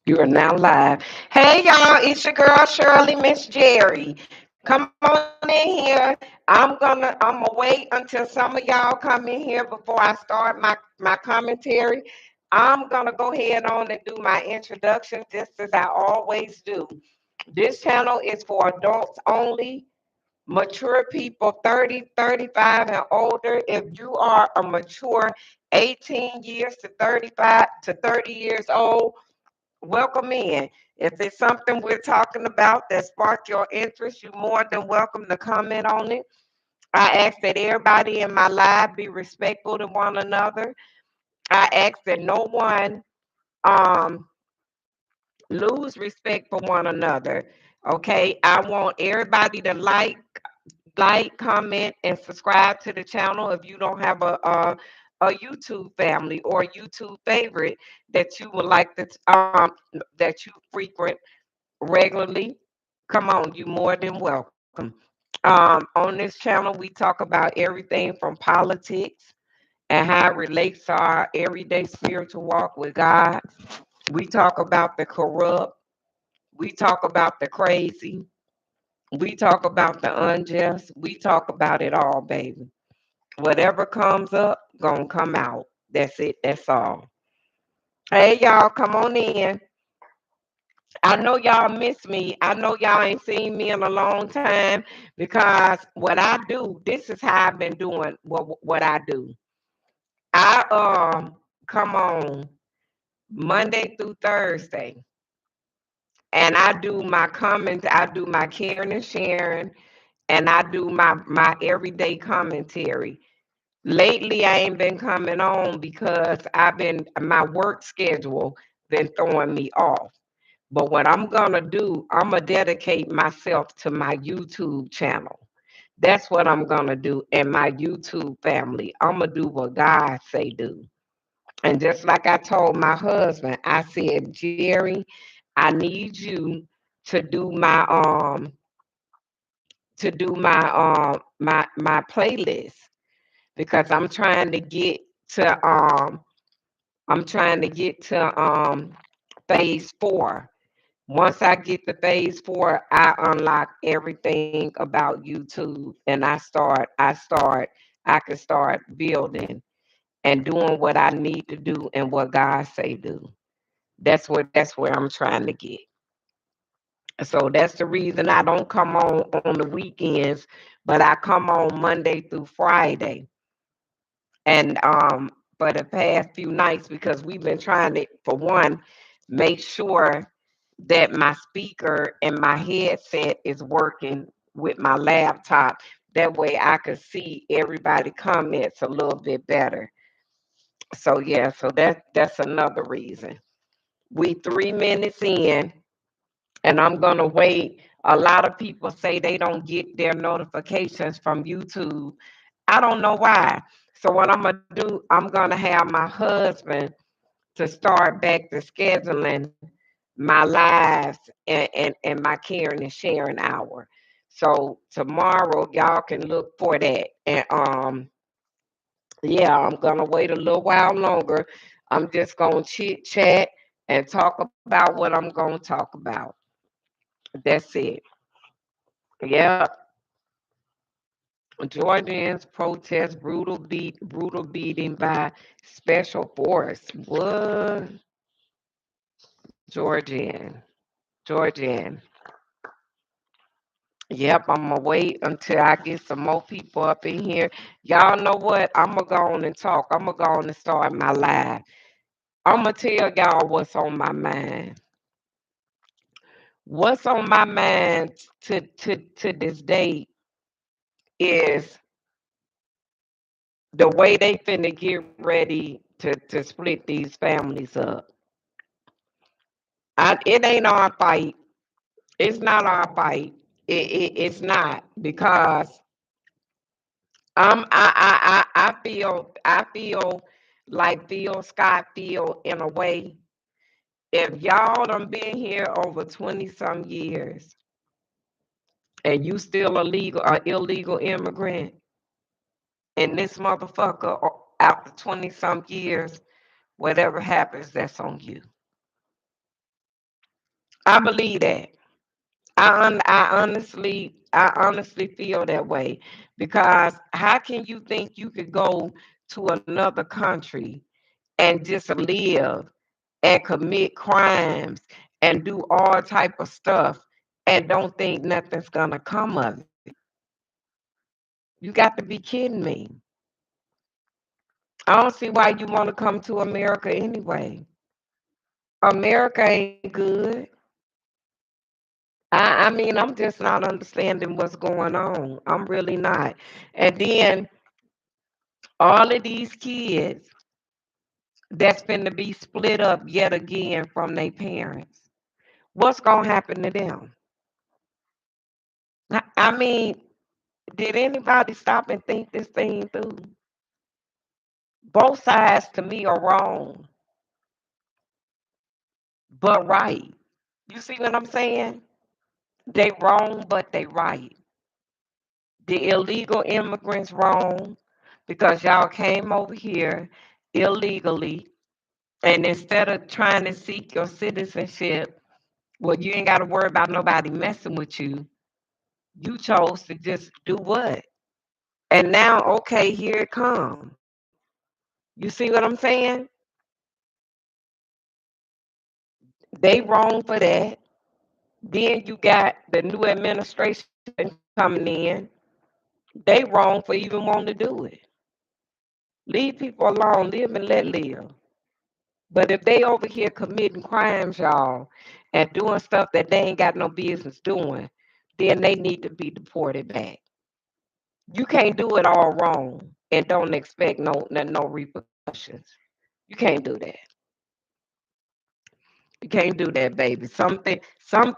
You are now live. Hey y'all, it's your girl Shirley, Miss Jerry. Come on in here. I'm gonna wait until some of y'all come in here before I start my commentary. I'm gonna go ahead on and do my introduction just as I always do. This channel is for adults only, mature people 30, 35 and older. If you are a mature 18 years to 35 to 30 years old, welcome in. If it's something we're talking about that sparked your interest, you're more than welcome to comment on it. I ask that everybody in my live be respectful to one another. I ask that no one um, lose respect for one another. Okay, I want everybody to comment, and subscribe to the channel if you don't have a YouTube family or a YouTube favorite that you would like to that you frequent regularly. Come on, you more than welcome. On this channel, we talk about everything from politics and how it relates to our everyday spiritual walk with God. We talk about the corrupt. We talk about the crazy. We talk about the unjust. We talk about it all, baby. Whatever comes up, gonna come out. That's it. That's all. Hey, y'all, come on in. I know y'all miss me. I know y'all ain't seen me in a long time because what I do, this is how I've been doing what I do. I come on Monday through Thursday and I do my comments, I do my caring and sharing, and I do my everyday commentary. Lately I ain't been coming on because I've been my work schedule been throwing me off. But what I'm gonna do, I'm gonna dedicate myself to my YouTube channel. That's what I'm gonna do in my YouTube family. I'm gonna do what God say do. And just like I told my husband, I said, Jerry, I need you to do my playlist because to I'm trying to get to phase 4. Once I get to phase 4, I unlock everything about YouTube and I can start building and doing what I need to do and what God say do. That's where I'm trying to get. So that's the reason I don't come on the weekends, but I come on Monday through Friday. And for the past few nights, because we've been trying to, for one, make sure that my speaker and my headset is working with my laptop. That way I could see everybody comments a little bit better. So yeah, so that's another reason. We 3 minutes in, and I'm gonna wait. A lot of people say they don't get their notifications from YouTube. I don't know why. So what I'm gonna do, I'm gonna have my husband to start back to scheduling my lives and my caring and sharing hour. So tomorrow y'all can look for that. And yeah, I'm gonna wait a little while longer. I'm just gonna chit chat and talk about what I'm gonna talk about. That's it. Yep. Georgians protest brutal beating by special force. What? Georgian. Georgian. Yep, I'm gonna wait until I get some more people up in here. Y'all know what? I'm gonna go on and talk. I'm gonna go on and start my live. I'm gonna tell y'all what's on my mind. What's on my mind to this day is the way they finna get ready to split these families up. It ain't our fight. It's not our fight. It's not because I feel like Phil Scott feel in a way. If y'all done been here over 20 some years and you still a legal or illegal immigrant and this motherfucker after 20 some years, whatever happens, that's on you. I believe that. I honestly feel that way because how can you think you could go to another country and just live and commit crimes and do all type of stuff and don't think nothing's gonna come of it? You got to be kidding me. I don't see why you want to come to America anyway. America ain't good. I mean, I'm just not understanding what's going on. I'm really not. And then all of these kids that's finna be split up yet again from their parents. What's gonna happen to them? I mean, did anybody stop and think this thing through? Both sides to me are wrong, but right. You see what I'm saying? They wrong, but they right. The illegal immigrants wrong because y'all came over here illegally, and instead of trying to seek your citizenship, well, you ain't got to worry about nobody messing with you. You chose to just do what? And now, okay, here it come. You see what I'm saying? They wrong for that. Then you got the new administration coming in. They wrong for even wanting to do it. Leave people alone. Live and let live. But if they over here committing crimes, y'all, and doing stuff that they ain't got no business doing, then they need to be deported back. You can't do it all wrong and don't expect no repercussions. You can't do that. You can't do that, baby. Some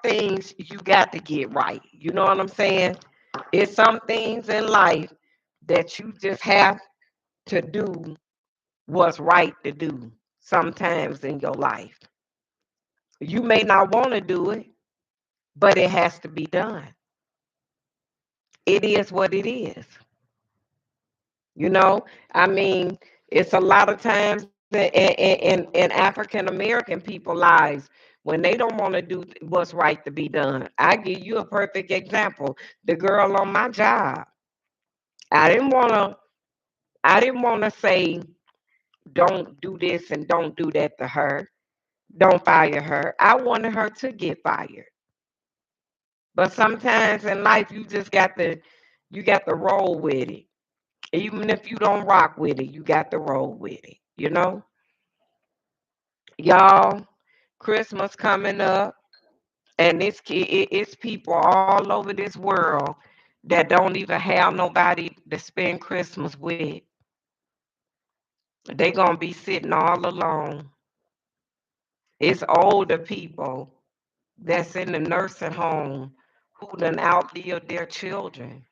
things you got to get right. You know what I'm saying? It's some things in life that you just have to do what's right to do sometimes in your life. You may not want to do it, but it has to be done. It is what it is. You know, I mean, it's a lot of times in African American people lives when they don't want to do what's right to be done. I give you a perfect example. The girl on my job. I didn't want to. I didn't want to say don't do this and don't do that to her. Don't fire her. I wanted her to get fired. But sometimes in life, you got to roll with it. Even if you don't rock with it, you got to roll with it. Y'all, Christmas coming up, and it's people all over this world that don't even have nobody to spend Christmas with. They gonna be sitting all alone. It's older people that's in the nursing home who done outlived their children.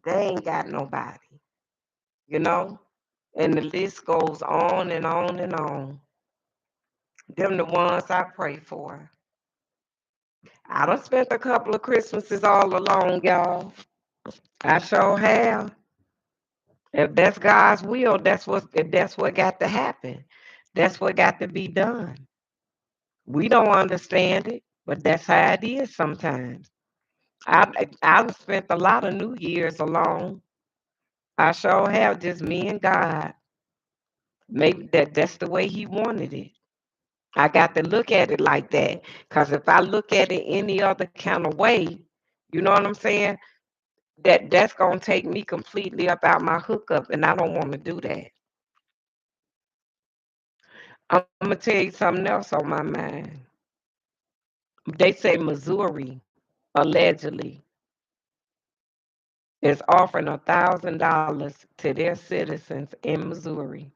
They ain't got nobody, you know? And the list goes on and on and on. Them the ones I pray for. I done spent a couple of Christmases all alone, y'all. I sure have. If that's God's will, that's what got to happen. That's what got to be done. We don't understand it, but that's how it is sometimes. I've spent a lot of New Year's alone. I sure have, just me and God. Maybe that's the way He wanted it. I got to look at it like that. Because if I look at it any other kind of way, you know what I'm saying? That's gonna take me completely up out my hookup, and I don't want to do that. I'm gonna tell you something else on my mind. They say Missouri allegedly is offering $1,000 to their citizens in Missouri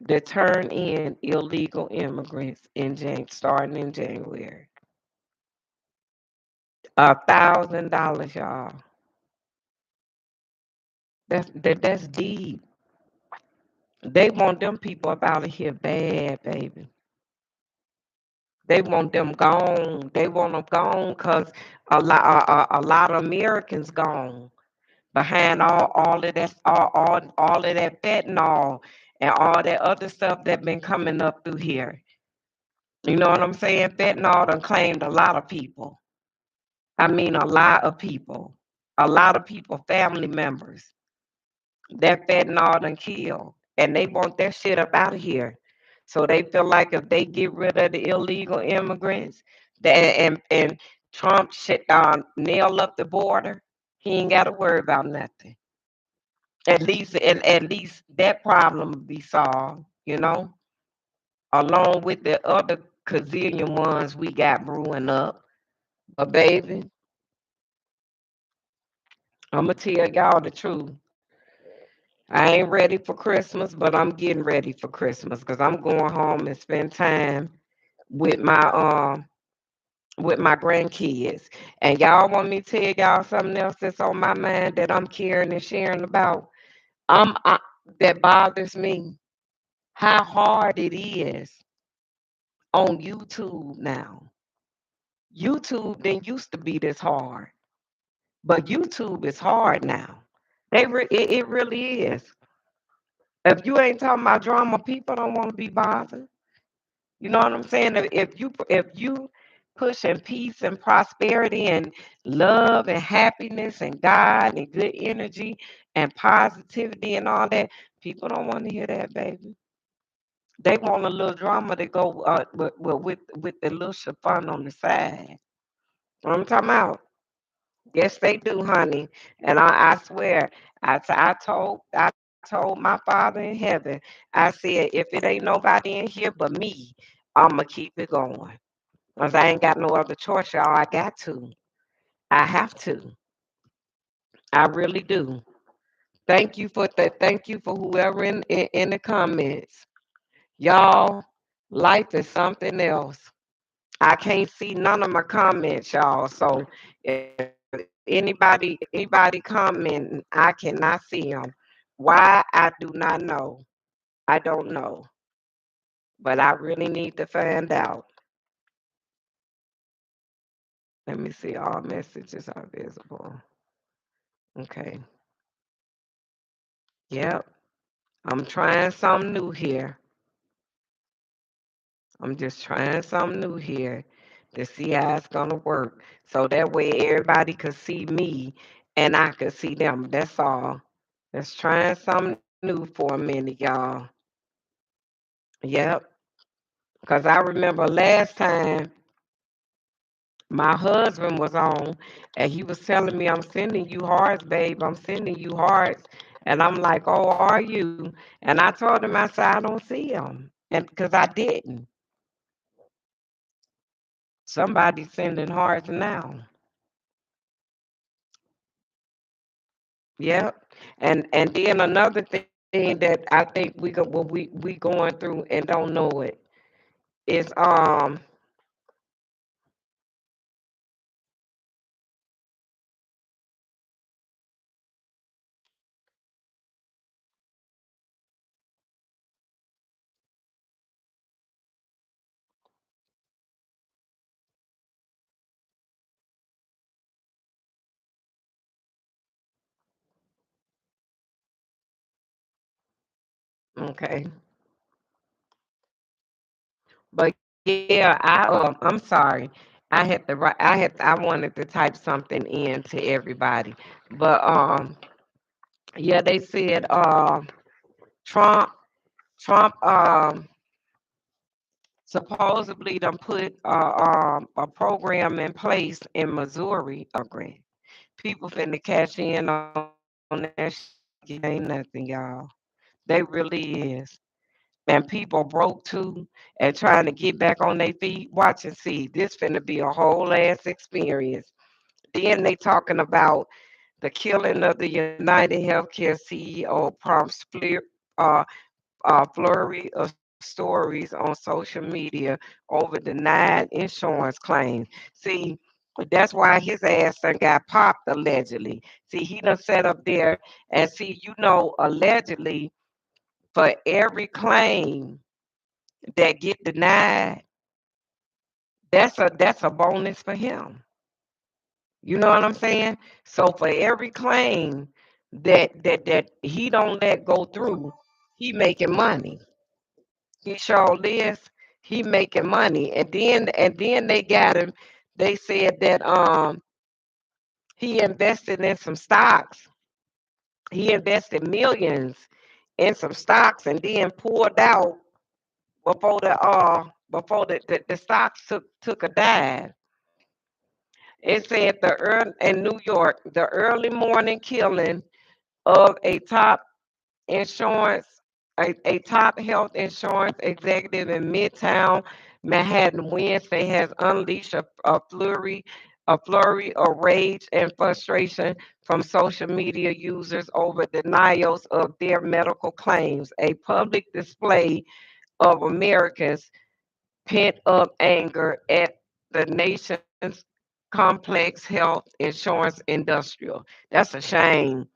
to turn in illegal immigrants starting in January. $1,000, y'all. That's deep. They want them people up out of here bad, baby. They want them gone. They want them gone because a lot of Americans gone behind all of that all of that fentanyl and all that other stuff that been coming up through here. You know what I'm saying? Fentanyl done claimed a lot of people. I mean, a lot of people. A lot of people, family members. That fentanyl done killed. And they want that shit up out of here. So they feel like if they get rid of the illegal immigrants, and Trump shit nail up the border, he ain't got to worry about nothing. At least that problem will be solved, along with the other gazillion ones we got brewing up. But baby, I'ma tell y'all the truth. I ain't ready for Christmas, but I'm getting ready for Christmas because I'm going home and spend time with my grandkids. And y'all want me to tell y'all something else that's on my mind that I'm caring and sharing about? That bothers me. How hard it is on YouTube now. YouTube didn't used to be this hard, but YouTube is hard now. It really is. If you ain't talking about drama, people don't want to be bothered. You know what I'm saying? If you pushing peace and prosperity and love and happiness and God and good energy and positivity and all that, people don't want to hear that, baby. They want a little drama to go with the little chiffon on the side. What I'm talking about? Yes, they do, honey. And I swear, I told my Father in heaven, I said, if it ain't nobody in here but me, I'ma keep it going. Cause I ain't got no other choice, y'all. I got to. I have to. I really do. Thank you for whoever in the comments. Y'all, life is something else. I can't see none of my comments, y'all. So if anybody commenting, I cannot see them. Why I do not know. I don't know, but I really need to find out. Let me see. All messages are visible. Okay. Yep. I'm trying something new here. I'm just trying something new here to see how it's gonna work. So that way everybody could see me and I could see them. That's all. Let's try something new for a minute, y'all. Yep. Because I remember last time my husband was on and he was telling me, I'm sending you hearts, babe. I'm sending you hearts. And I'm like, oh, are you? And I told him, I said, I don't see them. And because I didn't. Somebody's sending hearts now. Yep. And then another thing that I think we going through and don't know it is okay. But yeah, I'm sorry. I wanted to type something in to everybody. But yeah, they said Trump Trump supposedly done put a program in place in Missouri. People finna cash in on that shit like it ain't nothing, y'all. They really is. And people broke too and trying to get back on their feet. Watch and see. This finna be a whole ass experience. Then they talking about the killing of the United Healthcare CEO prompts uh, flurry of stories on social media over denied insurance claims. See, that's why his ass done got popped allegedly. See, he done sat up there and see, allegedly for every claim that get denied, that's a bonus for him. You know what I'm saying? So for every claim that he don't let go through, he making money. He sure is. He making money, and then they got him. They said that he invested in some stocks. He invested millions in some stocks, and then pulled out before the stocks took a dive. It said in New York, the early morning killing of insurance, a top health insurance executive in Midtown Manhattan Wednesday has unleashed a flurry of rage and frustration from social media users over denials of their medical claims, a public display of Americans' pent up anger at the nation's complex health insurance industrial. That's a shame.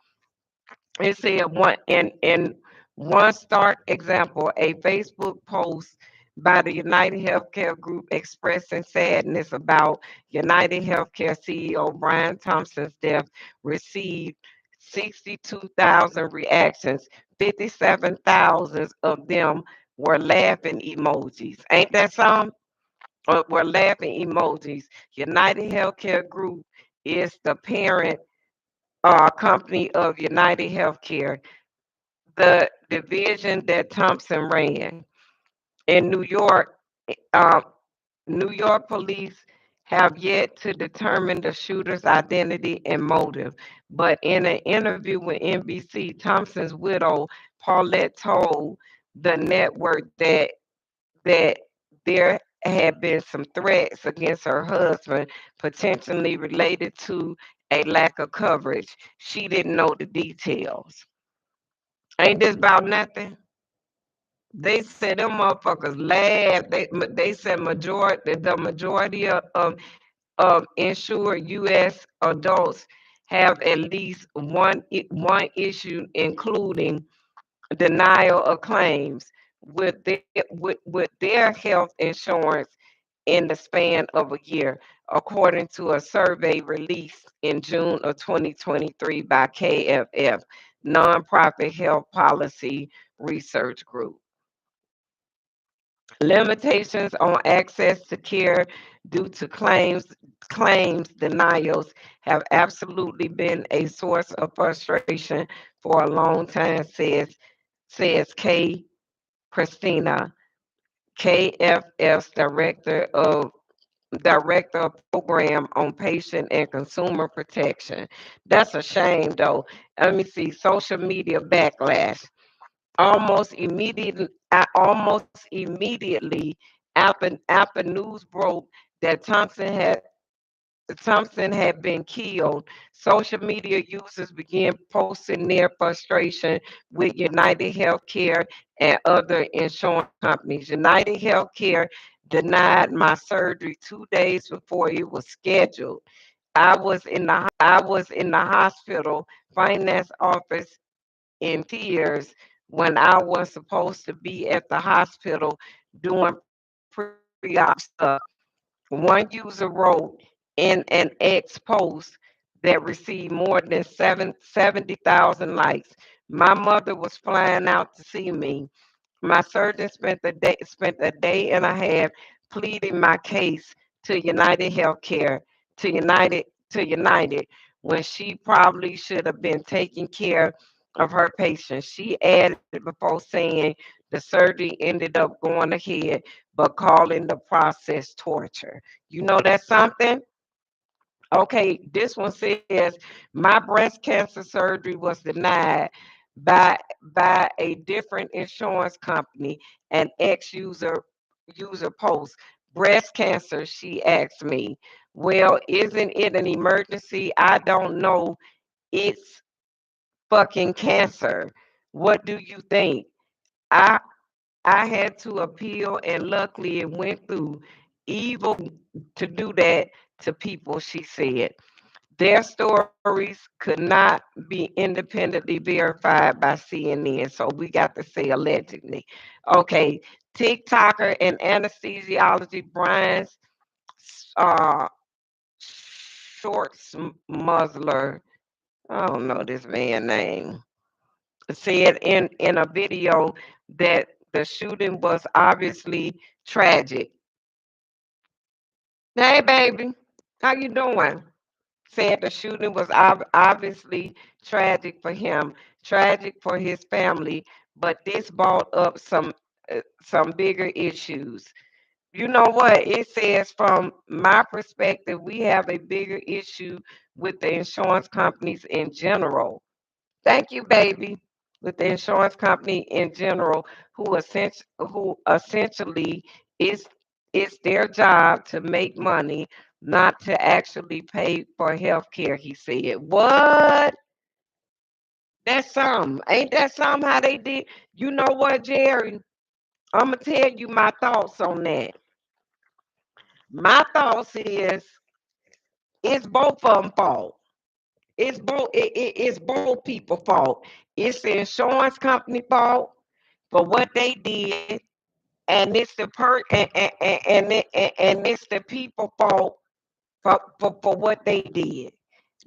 It said in one stark example, a Facebook post by the United Healthcare Group expressing sadness about United Healthcare CEO Brian Thompson's death received 62,000 reactions. 57,000 of them were laughing emojis. Ain't that some? Were laughing emojis. United Healthcare Group is the parent company of United Healthcare, the division that Thompson ran. In uh, New York police have yet to determine the shooter's identity and motive. But in an interview with NBC, Thompson's widow, Paulette, told the network that there had been some threats against her husband, potentially related to a lack of coverage. She didn't know the details. Ain't this about nothing? They said them motherfuckers laughed. They said the majority of insured U.S. adults have at least one issue, including denial of claims with their health insurance in the span of a year, according to a survey released in June of 2023 by KFF, nonprofit health policy research group. Limitations on access to care due to claims denials have absolutely been a source of frustration for a long time, says Christina, KFF's director of program on patient and consumer protection. That's a shame, though. Let me see. Social media backlash. Almost immediately after news broke that Thompson had been killed, social media users began posting their frustration with United Healthcare and other insurance companies. United Healthcare denied my surgery 2 days before it was scheduled. I was in the hospital finance office in tears when I was supposed to be at the hospital doing pre-op stuff. One user wrote in an X post that received more than 70,000 likes. My mother was flying out to see me. My surgeon spent a day and a half pleading my case to United Healthcare, to United, to United, when she probably should have been taking care of her patients. She added before saying the surgery ended up going ahead, but calling the process torture. You know that's something? Okay, this one says my breast cancer surgery was denied by a different insurance company. An user post breast cancer. She asked me, "Well, isn't it an emergency? I don't know. It's fucking cancer. What do you think?" I I had to appeal, and luckily it went through. Evil to do that to people, she said. Their stories could not be independently verified by CNN, so we got to say allegedly. Okay, TikToker and anesthesiology Brian's uh, Shorts Muzzler, I don't know this man's name, said in a video that the shooting was obviously tragic. Hey, baby, how you doing? Said the shooting was obviously tragic for him, tragic for his family, but this brought up some bigger issues. You know what? It says from my perspective, we have a bigger issue with the insurance companies in general. Thank you, baby. With the insurance company in general, who essentially is it's their job to make money, not to actually pay for health care, he said. What? That's something. Ain't that something how they did? You know what, Jerry? I'm gonna tell you my thoughts on that. My thoughts is it's both of them fault. It's both people fault. It's the insurance company fault for what they did, and it's the and it's the people fault for what they did.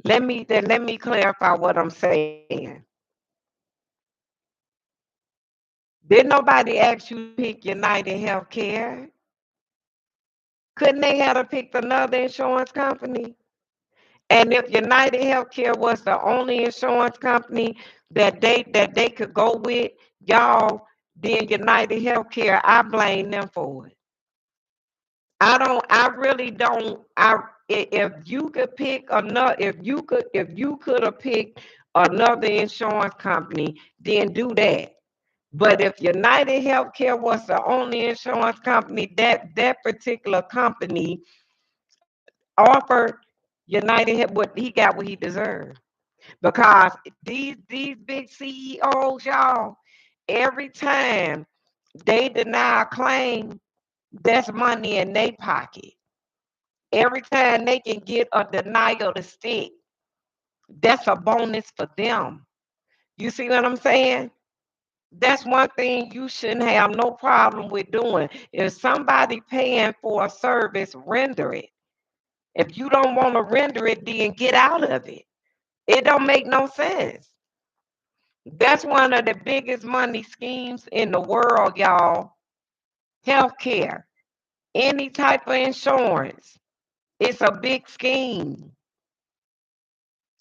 Let me clarify what I'm saying. Did nobody ask you to pick United Healthcare? Couldn't they have picked another insurance company? And if United Healthcare was the only insurance company that they could go with, y'all, then United Healthcare, I blame them for it. I really don't. If you could pick another, if you could have picked another insurance company, then do that. But if United Healthcare was the only insurance company, that particular company offered what he got what he deserved. Because these big CEOs, y'all, every time they deny a claim, that's money in their pocket. Every time they can get a denial to stick, that's a bonus for them. You see what I'm saying? That's one thing you shouldn't have no problem with doing. If somebody paying for a service, render it. If you don't want to render it, then get out of it. It don't make no sense. That's one of the biggest money schemes in the world, y'all. Healthcare, any type of insurance. It's a big scheme.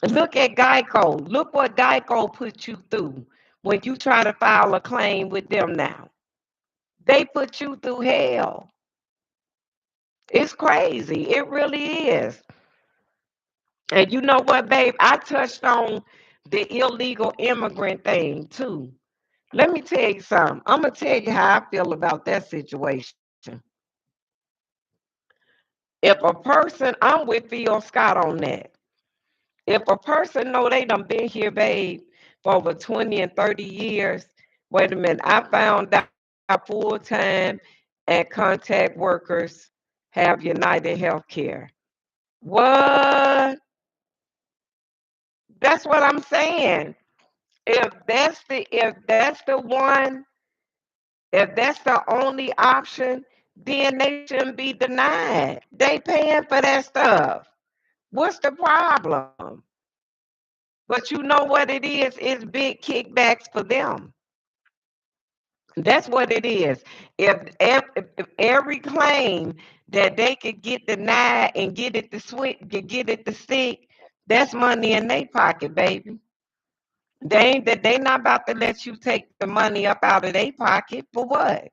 Look at Geico. Look what Geico put you through when you try to file a claim with them now. They put you through hell. It's crazy. It really is. And you know what, babe? I touched on the illegal immigrant thing too. Let me tell you something. I'm gonna tell you how I feel about that situation. If a person, I'm with Phil Scott on that. If a person know they done been here, babe, for over 20 and 30 years, wait a minute, I found out full-time and contact workers have United Healthcare. What? That's what I'm saying. If that's the only option, then they shouldn't be denied. They paying for that stuff. What's the problem? But you know what it is? It's big kickbacks for them. That's what it is. If every claim that they could get denied and get it to stick, that's money in their pocket, baby. They not about to let you take the money up out of their pocket for what?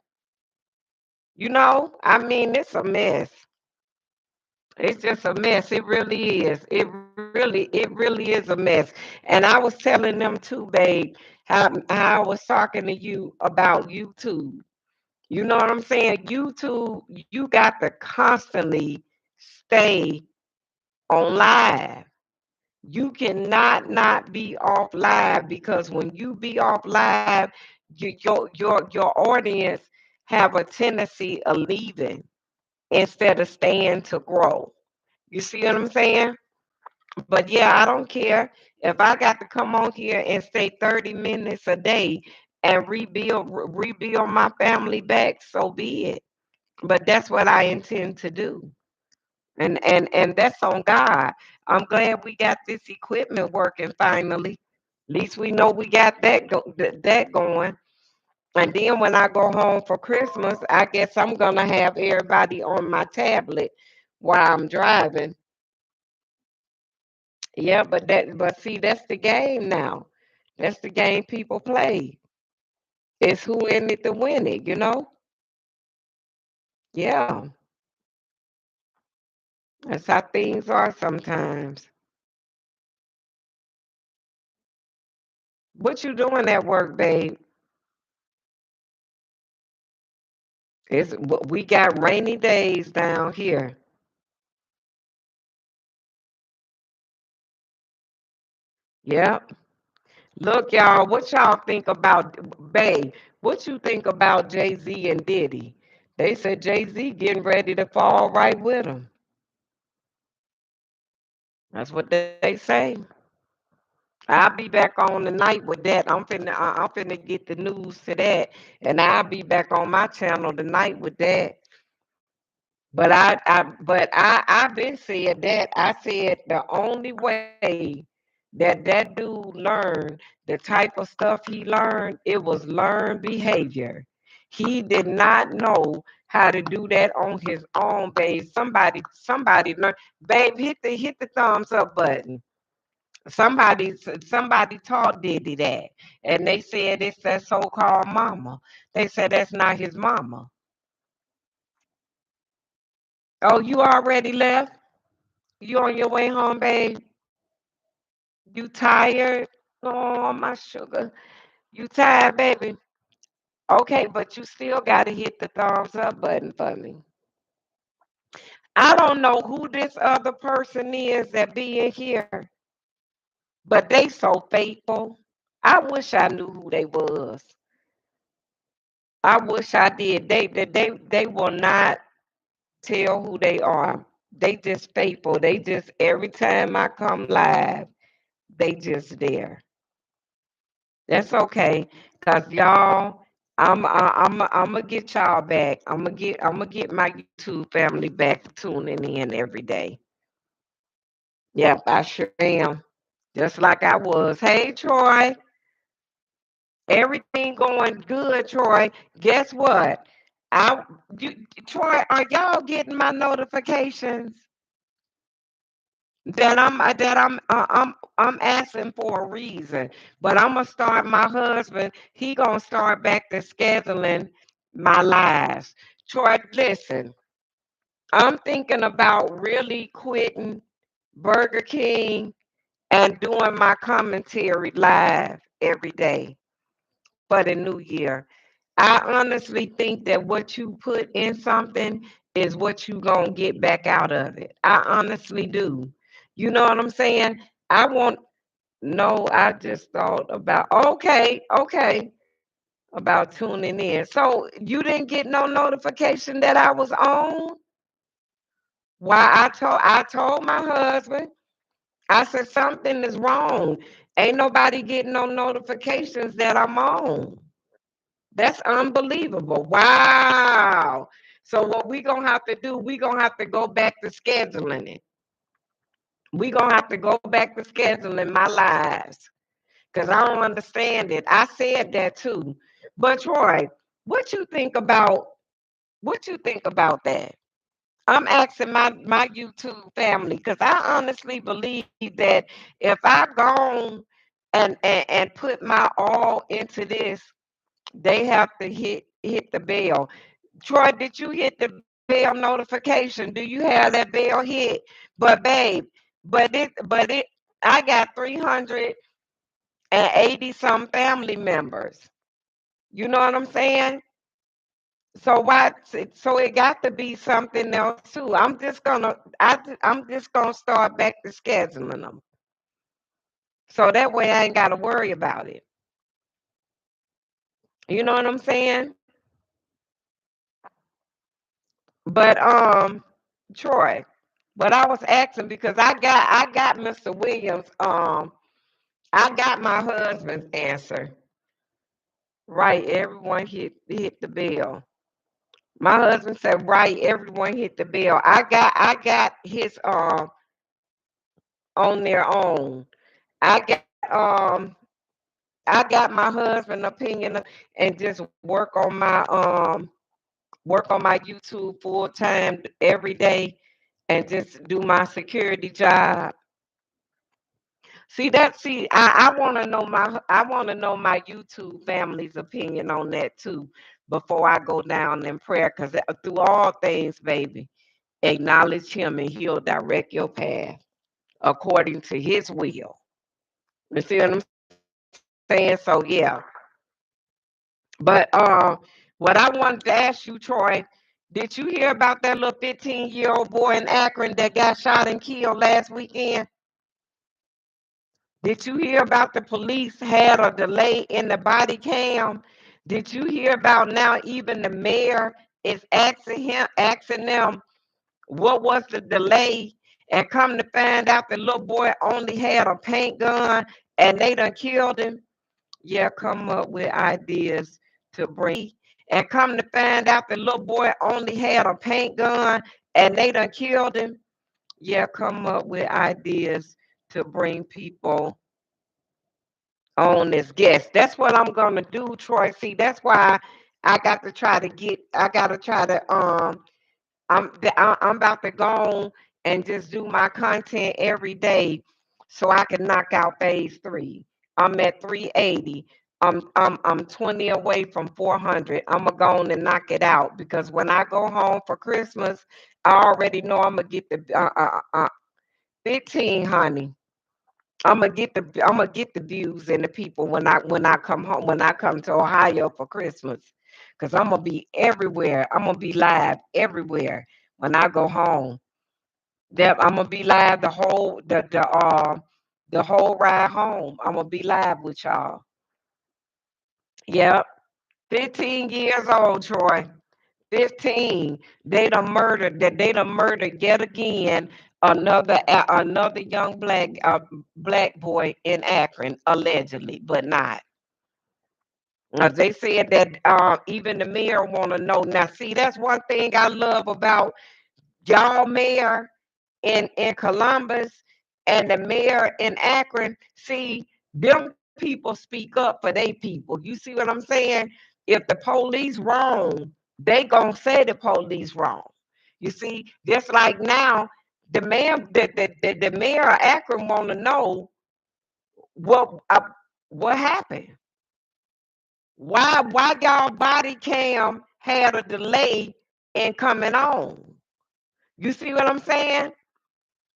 I mean, it's a mess. It's just a mess. It really is. It really is a mess. And I was telling them too, babe, how I was talking to you about YouTube. You know what I'm saying? YouTube, you got to constantly stay on live. You cannot not be off live because when you be off live, your audience have a tendency of leaving instead of staying to grow. You see what I'm saying? But yeah, I don't care if I got to come on here and stay 30 minutes a day and rebuild my family back, so be it. But that's what I intend to do. And that's on God. I'm glad we got this equipment working finally. At least we know we got that going. And then when I go home for Christmas, I guess I'm gonna have everybody on my tablet while I'm driving. Yeah, but see, that's the game now. That's the game people play. It's who in it to win it. Yeah, that's how things are sometimes. What you doing at work, babe? We got rainy days down here. Yep. Look, y'all, what y'all think about, babe? What you think about Jay-Z and Diddy? They said Jay-Z getting ready to fall right with him. That's what they say. I'll be back on tonight with that. I'm finna get the news to that, and I'll be back on my channel tonight with that. I've been said that. I said the only way that dude learned the type of stuff he learned, it was learned behavior. He did not know how to do that on his own, babe. Somebody learn, babe. Hit the thumbs up button. Somebody taught Diddy that, and they said it's that so-called mama. They said that's not his mama. Oh, you already left? You on your way home, babe? You tired? Oh, my sugar. You tired, baby? Okay, but you still got to hit the thumbs up button for me. I don't know who this other person is that be in here, but they so faithful. I wish I knew who they was. I wish I did. They will not tell who they are. They just faithful. They just every time I come live, they just there. That's okay, cause y'all, I'm gonna get y'all back. I'm gonna get my YouTube family back to tuning in every day. Yep, I sure am. Just like I was. Hey, Troy, everything going good, Troy. Guess what? I, Troy, are y'all getting my notifications that I'm asking for a reason? But I'm gonna start. My husband, he gonna start back to scheduling my lives. Troy, listen, I'm thinking about really quitting Burger King and doing my commentary live every day for the new year. I honestly think that what you put in something is what you gonna get back out of it. I honestly do. You know what I'm saying? I want no, I just thought about okay, about tuning in. So you didn't get no notification that I was on? Why I told my husband, I said something is wrong. Ain't nobody getting no notifications that I'm on. That's unbelievable. Wow. So what we gonna have to do, we gonna have to go back to scheduling it. We gonna have to go back to scheduling my lives. Cause I don't understand it. I said that too. But Troy, what you think about what you think about that? I'm asking my YouTube family because I honestly believe that if I go and put my all into this, they have to hit the bell. Troy, did you hit the bell notification? Do you have that bell hit? But babe, but it I got 380 some family members. You know what I'm saying? So it got to be something else too. I'm just gonna start back to scheduling them. So that way I ain't gotta worry about it. You know what I'm saying? But Troy, but I was asking because I got Mr. Williams, I got my husband's answer. Right, everyone hit the bell. My husband said, right, everyone hit the bell. I got his on their own. I got I got my husband opinion and just work on my YouTube full time every day and just do my security job. I want to know my YouTube family's opinion on that too before I go down in prayer. Because through all things, baby, acknowledge Him and He'll direct your path according to His will. You see what I'm saying? So yeah. But what I wanted to ask you, Troy, did you hear about that little 15-year-old boy in Akron that got shot and killed last weekend? Did you hear about the police had a delay in the body cam? Did you hear about now even the mayor is asking them what was the delay? And come to find out the little boy only had a paint gun and they done killed him. Yeah, come up with ideas to bring peace. And come to find out the little boy only had a paint gun and they done killed him. Yeah, come up with ideas to bring people on as guests. That's what I'm gonna do, Troy. See, that's why I gotta try to I'm about to go on and just do my content every day so I can knock out phase 3. I'm at 380. I'm 20 away from 400. I'm gonna go on and knock it out because when I go home for Christmas, I already know I'm gonna get the 15, honey. I'm gonna get the views and the people when I come home when I come to Ohio for Christmas, cause I'm gonna be everywhere. I'm gonna be live everywhere when I go home. That I'm gonna be live the whole ride home. I'm gonna be live with y'all. Yep, 15 years old, Troy. 15. They done murdered yet again another young black boy in Akron, allegedly, but not. They said that even the mayor want to know. Now, see, that's one thing I love about y'all mayor in Columbus and the mayor in Akron. See, them people speak up for their people. You see what I'm saying? If the police wrong, they gonna say the police wrong. You see, just like now, the mayor of Akron want to know what what happened. Why y'all body cam had a delay in coming on? You see what I'm saying?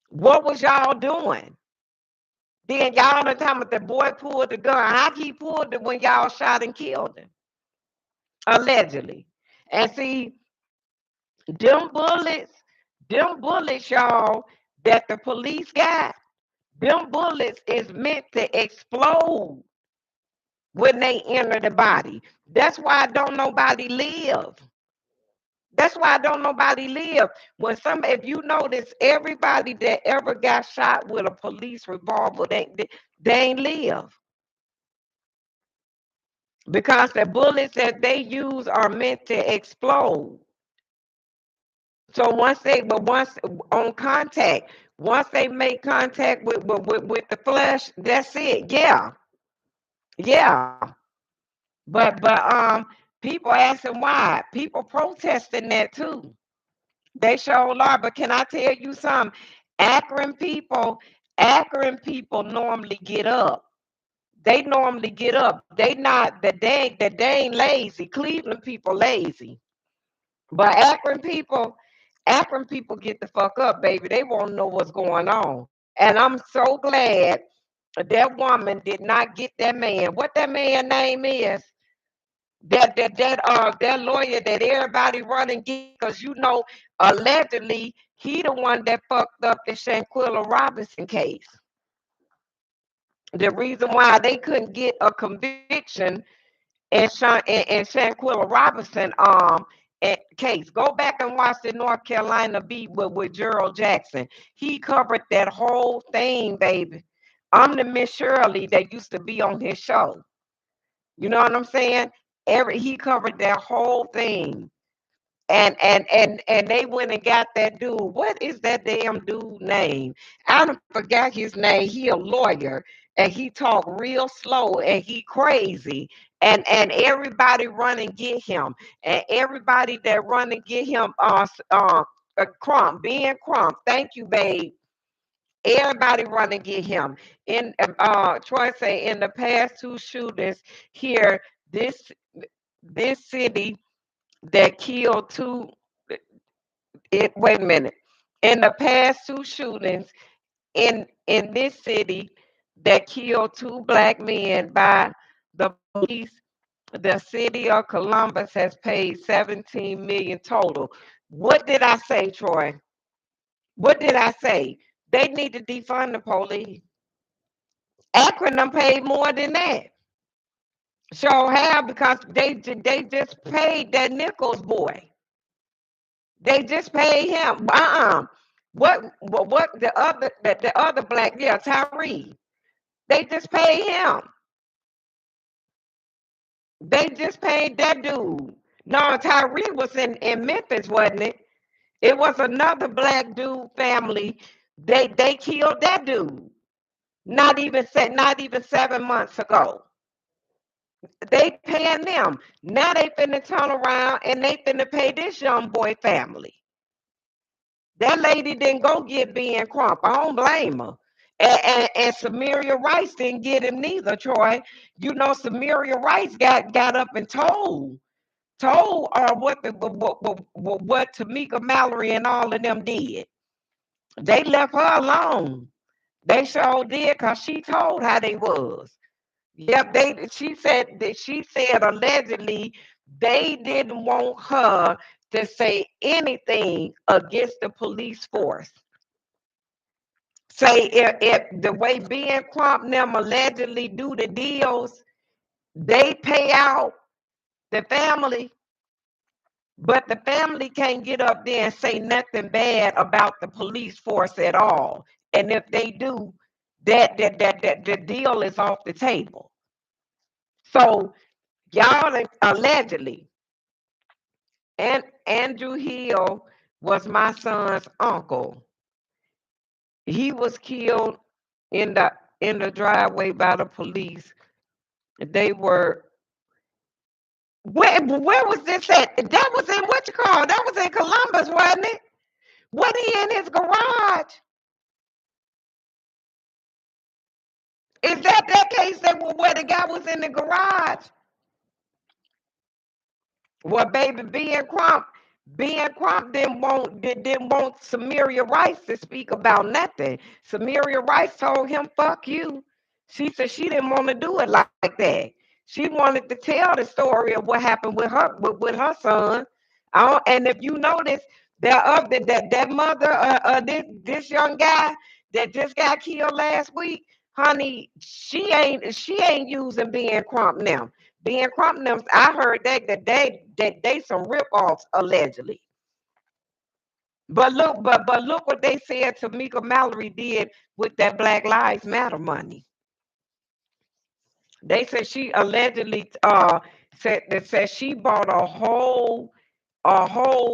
What was y'all doing? Then y'all the time that the boy pulled the gun. How he pulled it when y'all shot and killed him? Allegedly. And see, them bullets, y'all, that the police got, them bullets is meant to explode when they enter the body. That's why don't nobody live. That's why don't nobody live. If you notice, everybody that ever got shot with a police revolver, they ain't live because the bullets that they use are meant to explode. So once on contact, once they make contact with the flesh, that's it. Yeah, yeah. But people asking why. People protesting that too. They sure are. But can I tell you something? Akron people, Akron people normally get up. They normally get up. They not that they ain't lazy. Cleveland people lazy. But Akron people get the fuck up, baby. They want to know what's going on. And I'm so glad that woman did not get that man. What that man name is? That lawyer that everybody run and get because allegedly he the one that fucked up the Shanquilla Robinson case. The reason why they couldn't get a conviction in Shanquilla Robinson case. Go back and watch the North Carolina beat with Gerald Jackson. He covered that whole thing, baby. I'm the Miss Shirley that used to be on his show. You know what I'm saying? He covered that whole thing. And they went and got that dude. What is that damn dude name? I don't forgot his name. He a lawyer. and he talk real slow, and he crazy, and everybody run and get him, and everybody that run and get him, Crump, being Crump, thank you, babe. Everybody run and get him. In Troy say in the past two shootings here, this city that killed two. Wait a minute. In the past two shootings in this city that killed two black men by the police, the city of Columbus has paid 17 million total. What did I say, Troy? What did I say? They need to defund the police. Akron done paid more than that. Sure have, because they just paid that Nichols boy. They just paid him. What the other black, yeah, Tyree. They just paid him. They just paid that dude. No, Tyree was in Memphis, wasn't it? It was another black dude family. They killed that dude. Not even 7 months ago. They paying them. Now they finna turn around and they finna pay this young boy family. That lady didn't go get Ben Crump. I don't blame her. And Samaria Rice didn't get him neither, Troy. You know, Samaria Rice got up and told what Tamika Mallory and all of them did. They left her alone. They sure did, because she told how they was. Yep, she said allegedly they didn't want her to say anything against the police force. Say if the way Ben Crump them allegedly do the deals, they pay out the family, but the family can't get up there and say nothing bad about the police force at all. And if they do, that the deal is off the table. So y'all allegedly, and Andrew Hill was my son's uncle. He was killed in the driveway by the police. They were where was this at? That was in what you call, that was in Columbus, wasn't it? What, he in his garage? Is that case where the guy was in the garage? Well, baby, Ben Crump didn't want Samaria Rice to speak about nothing. Samaria Rice told him, "Fuck you." She said she didn't want to do it like that. She wanted to tell the story of what happened with her son. And if you notice, that mother, this young guy that just got killed last week, honey, she ain't using Ben Crump now. Ben Crump them, I heard that they some rip-offs allegedly. But look what they said Tamika Mallory did with that Black Lives Matter money. They said she allegedly said she bought a whole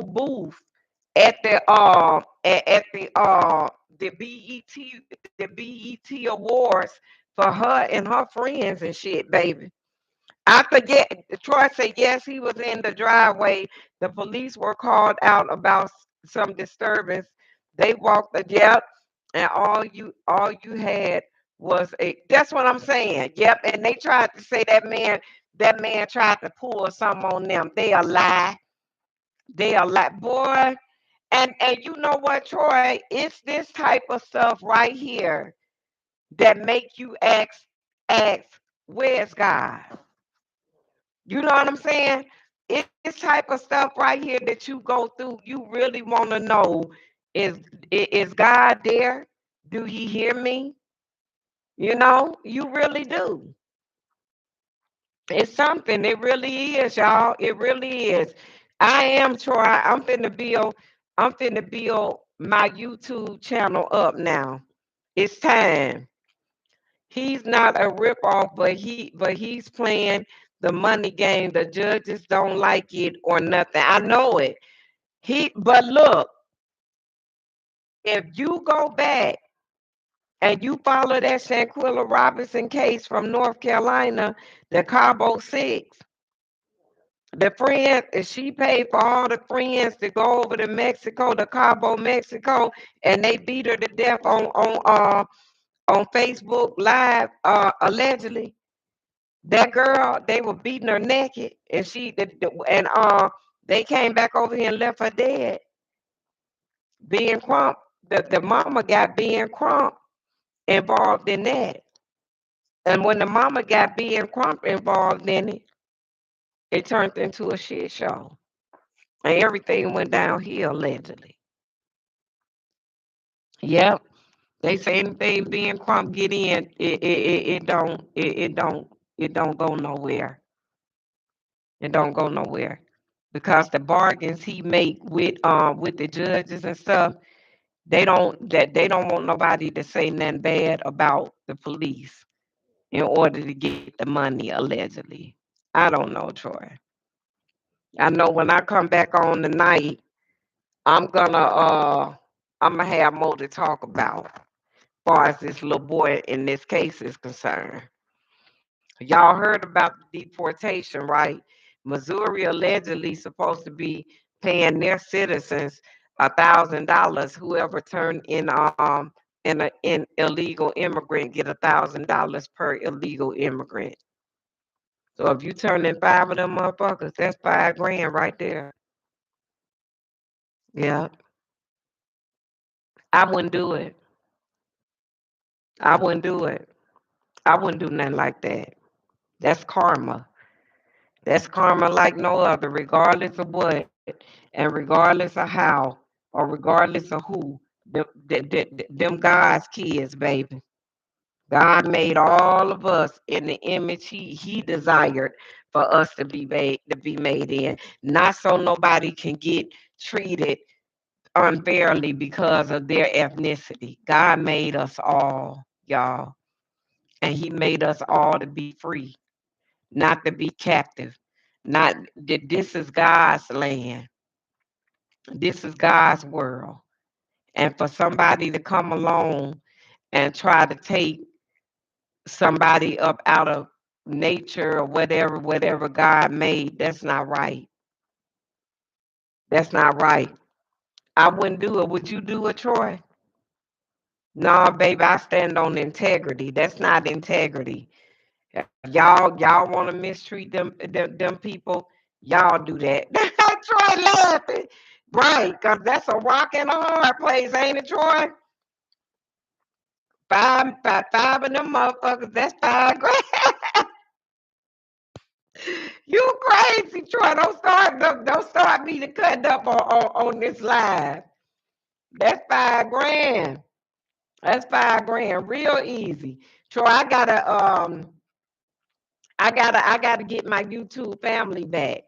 booth at the BET Awards for her and her friends and shit, baby. I forget. Troy said yes, he was in the driveway. The police were called out about some disturbance. They walked the yep, and all you had was a. That's what I'm saying. Yep, and they tried to say that man tried to pull some on them. They a lie. They a lie, boy. And you know what, Troy? It's this type of stuff right here that make you ask, where's God? You know what I'm saying? It's this type of stuff right here that you go through. You really want to know, is God there? Do He hear me? You really do. It's something. It really is, y'all. It really is. I am trying. I'm finna build my YouTube channel up now. It's time. He's not a ripoff, but he's playing the money game. The judges don't like it or nothing. I know it. But look, if you go back And you follow that Shanquilla Robinson case from North Carolina, the Cabo Six. The friend, she paid for all the friends to go over to Mexico, to Cabo, Mexico, and they beat her to death on Facebook Live, allegedly. That girl, they were beating her naked, and they came back over here and left her dead. Ben Crump, the mama got Ben Crump involved in that. And when the mama got Ben Crump involved in it, it turned into a shit show. And everything went downhill allegedly. Yep. They say anything Ben Crump get in, it don't go nowhere. It don't go nowhere. Because the bargains he make with the judges and stuff, they don't want nobody to say nothing bad about the police in order to get the money allegedly. I don't know, Troy. I know when I come back on tonight, I'm gonna uh I'm gonna have more to talk about as far as this little boy in this case is concerned. Y'all heard about the deportation, right? Missouri allegedly supposed to be paying their citizens $1,000. Whoever turned in an illegal immigrant get $1,000 per illegal immigrant. So if you turn in five of them motherfuckers, that's 5 grand right there. Yeah, I wouldn't do it. I wouldn't do it. I wouldn't do nothing like that. That's karma. That's karma like no other, regardless of what, and regardless of how, or regardless of who. Them God's kids, baby. God made all of us in the image He desired for us to be made in. Not so nobody can get treated unfairly because of their ethnicity. God made us all, y'all, and He made us all to be free, not to be captive. Not that this is God's land. This is God's world. And for somebody to come along and try to take somebody up out of nature or whatever God made, that's not right. That's not right. I wouldn't do it. Would you do it, Troy? No, baby, I stand on integrity. That's not integrity. Y'all want to mistreat them people? Y'all do that. Troy laughing. Right, because that's a rock and a hard place, ain't it, Troy? Five of them motherfuckers, that's 5 grand. You crazy, Troy. Don't start me to cut up on this live. That's 5 grand. That's 5 grand. Real easy. Troy, I gotta get my YouTube family back.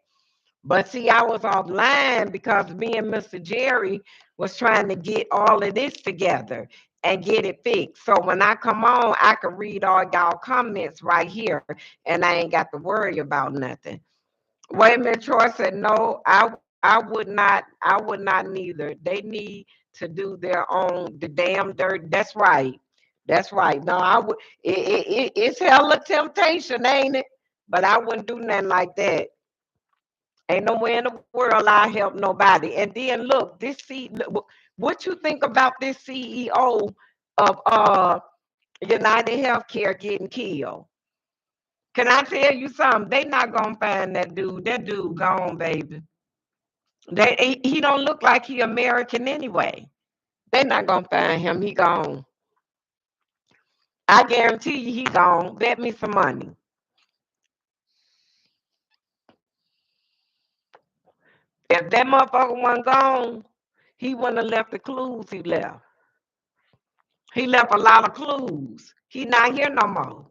But see, I was offline because me and Mr. Jerry was trying to get all of this together and get it fixed. So when I come on, I can read all y'all comments right here and I ain't got to worry about nothing. Wait a minute, Troy said no, I would not neither. They need to do their own the damn dirt. That's right. That's right. No, I would it's hella temptation, ain't it? But I wouldn't do nothing like that. Ain't nowhere in the world I help nobody. And then look, what you think about this CEO of United Healthcare getting killed? Can I tell you something? They not gonna find that dude. That dude gone, baby. He don't look like he American anyway. They not gonna find him. He gone. I guarantee you he gone. Bet me some money. If that motherfucker wasn't gone, he wouldn't have left the clues he left. He left a lot of clues. He not here no more.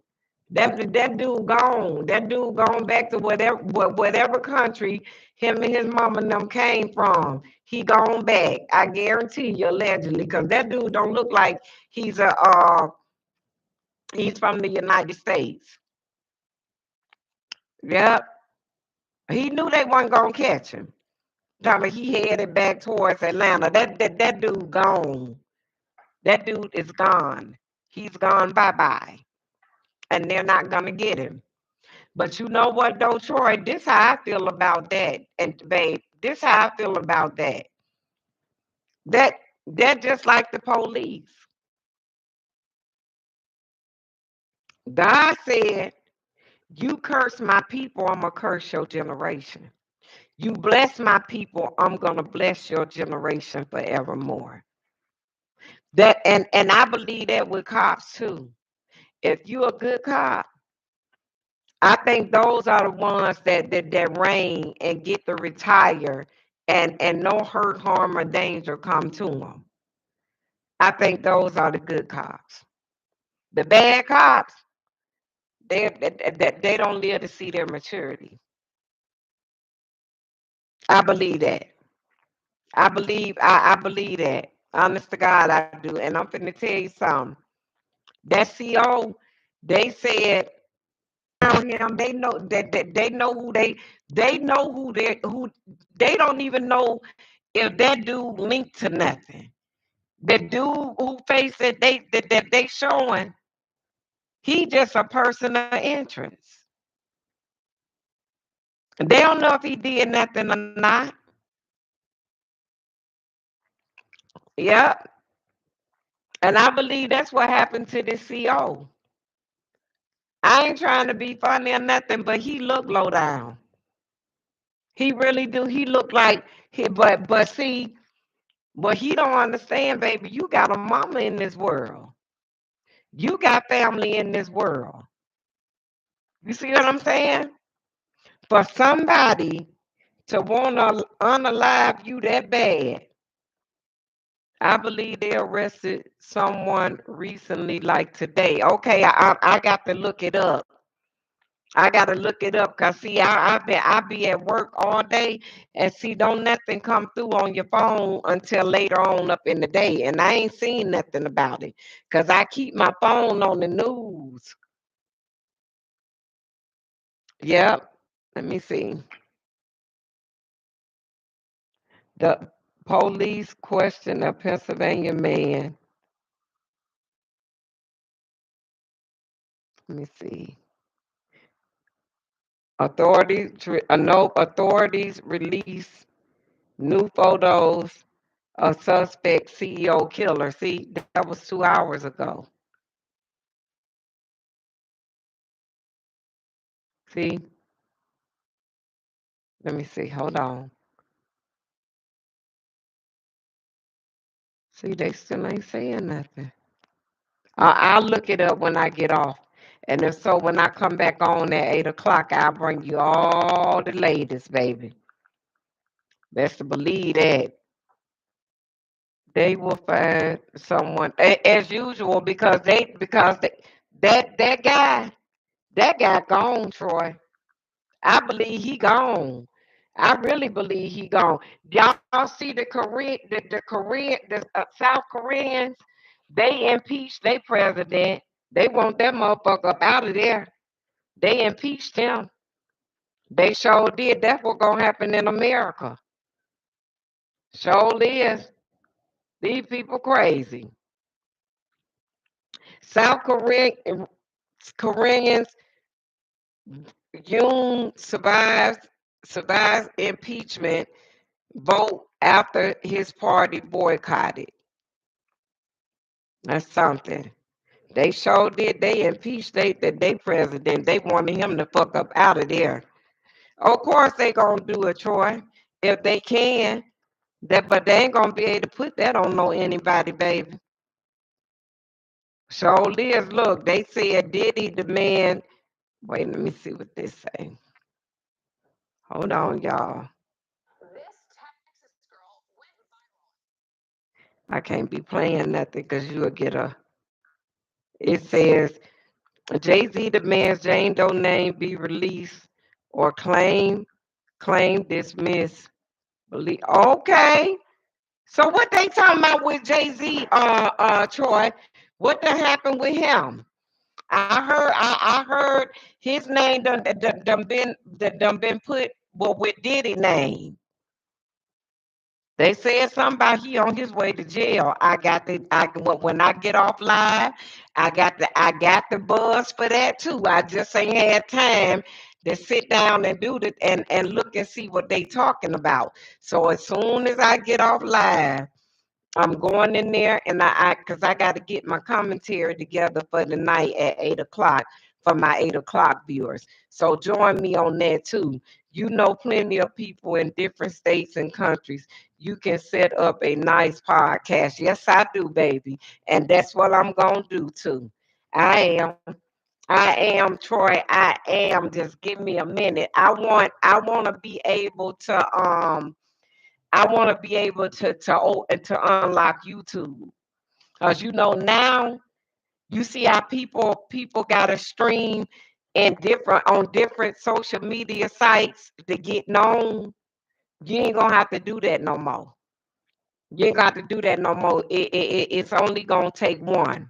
That dude gone. That dude gone back to whatever country him and his mama and them came from. He gone back. I guarantee you, allegedly, because that dude don't look like he's a he's from the United States. Yep. He knew they wasn't gonna catch him. Talking he headed back towards Atlanta. That dude gone. That dude is gone. He's gone bye-bye, and they're not gonna get him. But you know what, though, Troy? This how I feel about that, and babe, this how I feel about that. That that just like the police. God said, "You curse my people, I'm gonna curse your generation. You bless my people, I'm gonna bless your generation forevermore." That and I believe that with cops too. If you a good cop, I think those are the ones that reign and get to retire, and no hurt, harm, or danger come to them. I think those are the good cops. The bad cops, they don't live to see their maturity. I believe that. I believe that. Honest to God, I do. And I'm finna tell you something. That CO, they said around him, they know that they know they know who they don't even know if that dude linked to nothing. The dude who face that they showing, he just a person of interest. They don't know if he did nothing or not. Yep. And I believe that's what happened to this CO. I ain't trying to be funny or nothing, but he look low down. He really do. He look like but see, what he don't understand, baby, you got a mama in this world. You got family in this world. You see what I'm saying? For somebody to want to unalive you that bad, I believe they arrested someone recently, like today. Okay, I got to look it up. I gotta look it up because see, I be at work all day, and see, don't nothing come through on your phone until later on up in the day, and I ain't seen nothing about it because I keep my phone on the news. Yep. Let me see. The police question a Pennsylvania man. Let me see. Authorities release new photos of suspect CEO killer. See, that was 2 hours ago. See, let me see. Hold on. See, they still ain't saying nothing. I'll look it up when I get off. And if so, when I come back on at 8 o'clock, I'll bring you all the latest, baby. Best to believe that they will find someone as usual because that guy gone, Troy. I believe he gone. I really believe he gone. Y'all see the South Koreans, they impeached their president. They want that motherfucker up out of there. They impeached him. They sure did. That's what gonna happen in America. Sure is. These people crazy. South Koreans, Yoon survives impeachment vote after his party boycotted. That's something. They sure did. They impeached they president. They wanted him to fuck up out of there. Of course they gonna do it, Troy, if they can. But they ain't gonna be able to put that on no anybody, baby. Sure is. Look, they said Diddy demand. Wait, let me see what this say. Hold on, y'all. I can't be playing nothing because you'll get a. It says Jay-Z demands Jane Doe name be released or claim dismissed. Believe okay. So what they talking about with Jay-Z, Troy? What done happened with him? I heard his name done been put well with Diddy name. They said something about he on his way to jail. When I get off live, I got the buzz for that too. I just ain't had time to sit down and do it and look and see what they talking about. So as soon as I get off live, I'm going in there and cause I got to get my commentary together for the night at 8 o'clock for my 8 o'clock viewers. So join me on that too. You know, plenty of people in different states and countries. You can set up a nice podcast. Yes, I do, baby. And that's what I'm going to do too. I am. I am, Troy. I am. Just give me a minute. I want to be able to to unlock YouTube. Cause you know now you see how people gotta stream on different social media sites to get known. You ain't gonna have to do that no more. You ain't got to do that no more. It's only gonna take one,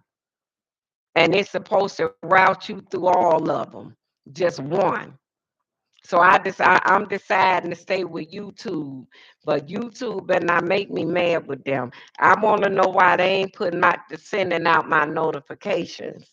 and it's supposed to route you through all of them. Just one. So I'm deciding to stay with YouTube, but YouTube better not make me mad with them. I want to know why they ain't sending out my notifications.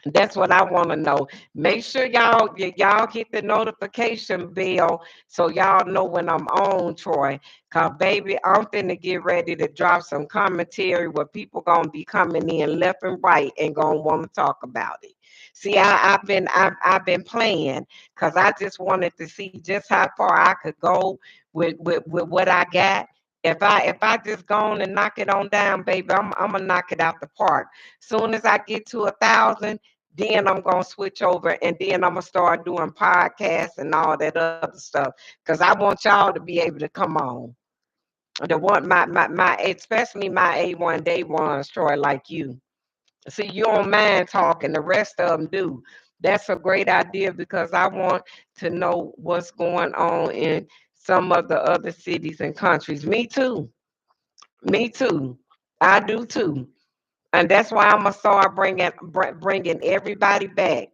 That's what I want to know. Make sure y'all hit the notification bell so y'all know when I'm on, Troy. Cause baby, I'm finna get ready to drop some commentary where people gonna be coming in left and right and gonna want to talk about it. See, I've been playing because I just wanted to see just how far I could go with what I got. If I just go on and knock it on down, baby, I'm gonna knock it out the park. Soon as I get to 1,000, then I'm gonna switch over and then I'm gonna start doing podcasts and all that other stuff. Cause I want y'all to be able to come on. The one my especially my A1 day ones, Troy, like you. See, you don't mind talking, the rest of them do. That's a great idea because I want to know what's going on in some of the other cities and countries. Me too. Me too. I do too. And that's why I'm gonna start bringing everybody back,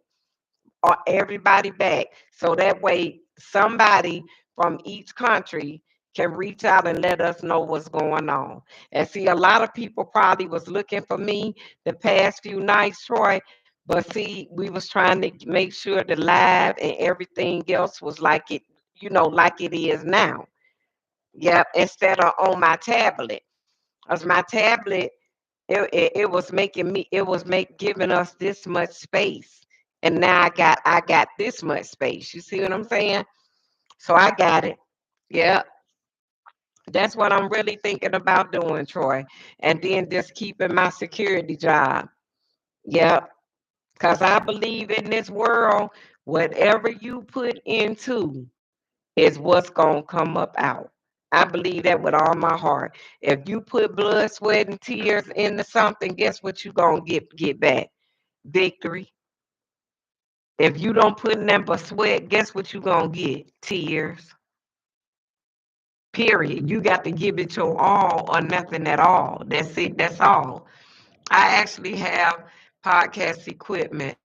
so that way somebody from each country can reach out and let us know what's going on. And see, a lot of people probably was looking for me the past few nights, Troy. But see, we was trying to make sure the live and everything else was like it, like it is now. Yep, instead of on my tablet. As my tablet, it was making me it was make giving us this much space, and now I got this much space. You see what I'm saying? So I got it. Yeah, that's what I'm really thinking about doing, Troy. And then just keeping my security job. Yep, because I believe in this world, whatever you put into is what's gonna come up out. I believe that with all my heart. If you put blood, sweat, and tears into something, guess what you gonna get back? Victory. If you don't put nothing but sweat, guess what you gonna get? Tears. Period. You got to give it your all or nothing at all. That's it. That's all. I actually have podcast equipment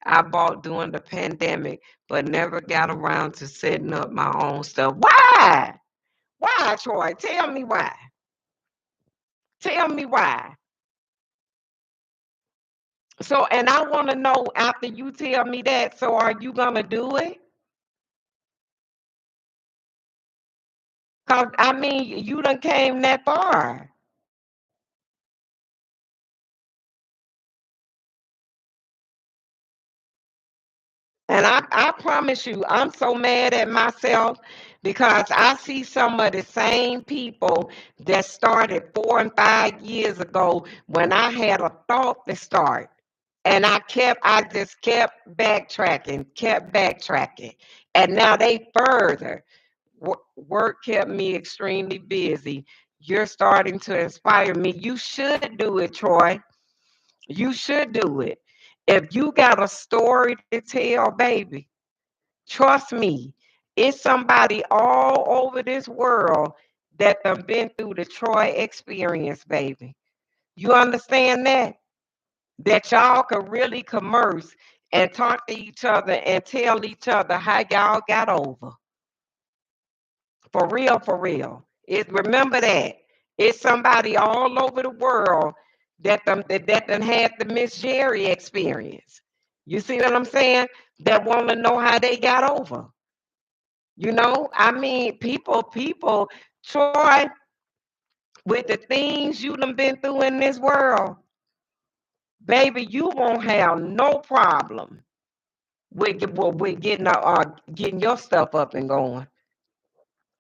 I bought during the pandemic, but never got around to setting up my own stuff. Why? Why, Troy? Tell me why. Tell me why. So, and I want to know after you tell me that, so are you going to do it? Because, I mean, you done came that far. And I promise you, I'm so mad at myself because I see some of the same people that started 4 and 5 years ago when I had a thought to start. And I just kept backtracking. And now they further. Work kept me extremely busy. You're starting to inspire me. You should do it, Troy. You should do it. If you got a story to tell, baby, trust me, it's somebody all over this world that have been through the Troy experience, baby. You understand that? That y'all could really converse and talk to each other and tell each other how y'all got over. For real, for real. Remember that. It's somebody all over the world that done had the Miss Jerry experience. You see what I'm saying? That want to know how they got over. I mean, people, Troy, with the things you done been through in this world, baby, you won't have no problem with getting your stuff up and going.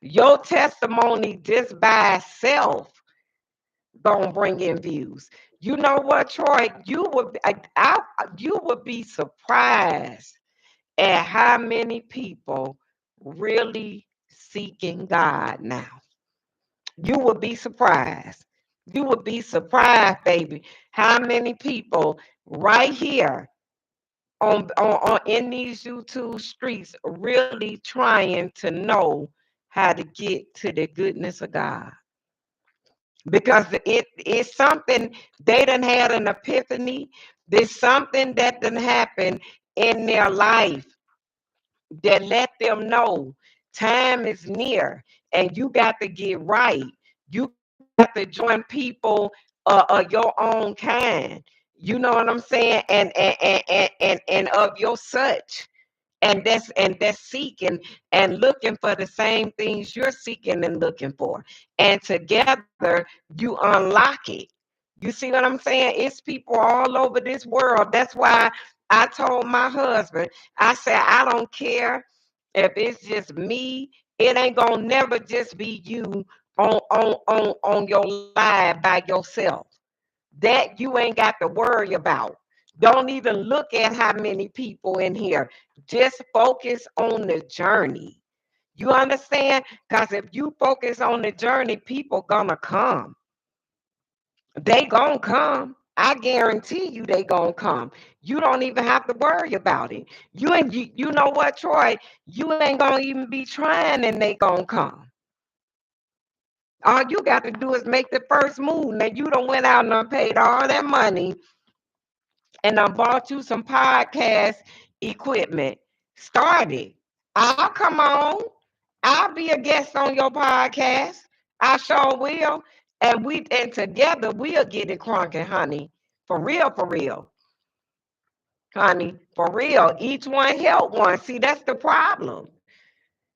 Your testimony just by itself gonna bring in views. You know what, Troy? You would be surprised at how many people really seeking God now. You would be surprised. You would be surprised, baby, how many people right here on in these YouTube streets really trying to know how to get to the goodness of God. Because it's something they done had an epiphany. There's something that done happened in their life that let them know time is near and you got to get right. You got to join people of your own kind. You know what I'm saying? And of your such. And that's seeking and looking for the same things you're seeking and looking for. And together you unlock it. You see what I'm saying? It's people all over this world. That's why I told my husband, I said, I don't care if it's just me. It ain't gonna never just be you on your live by yourself. That you ain't got to worry about. Don't even look at how many people in here. Just focus on the journey. You understand? Because if you focus on the journey, people gonna come. They gonna come. I guarantee you they gonna come. You don't even have to worry about it. You know what, Troy? You ain't gonna even be trying and they gonna come. All you got to do is make the first move. Now you done went out and done paid all that money and I bought you some podcast equipment. Start it. I'll come on. I'll be a guest on your podcast. I sure will. And together we'll get it crunking, honey. For real, honey. For real. Each one help one. See, that's the problem.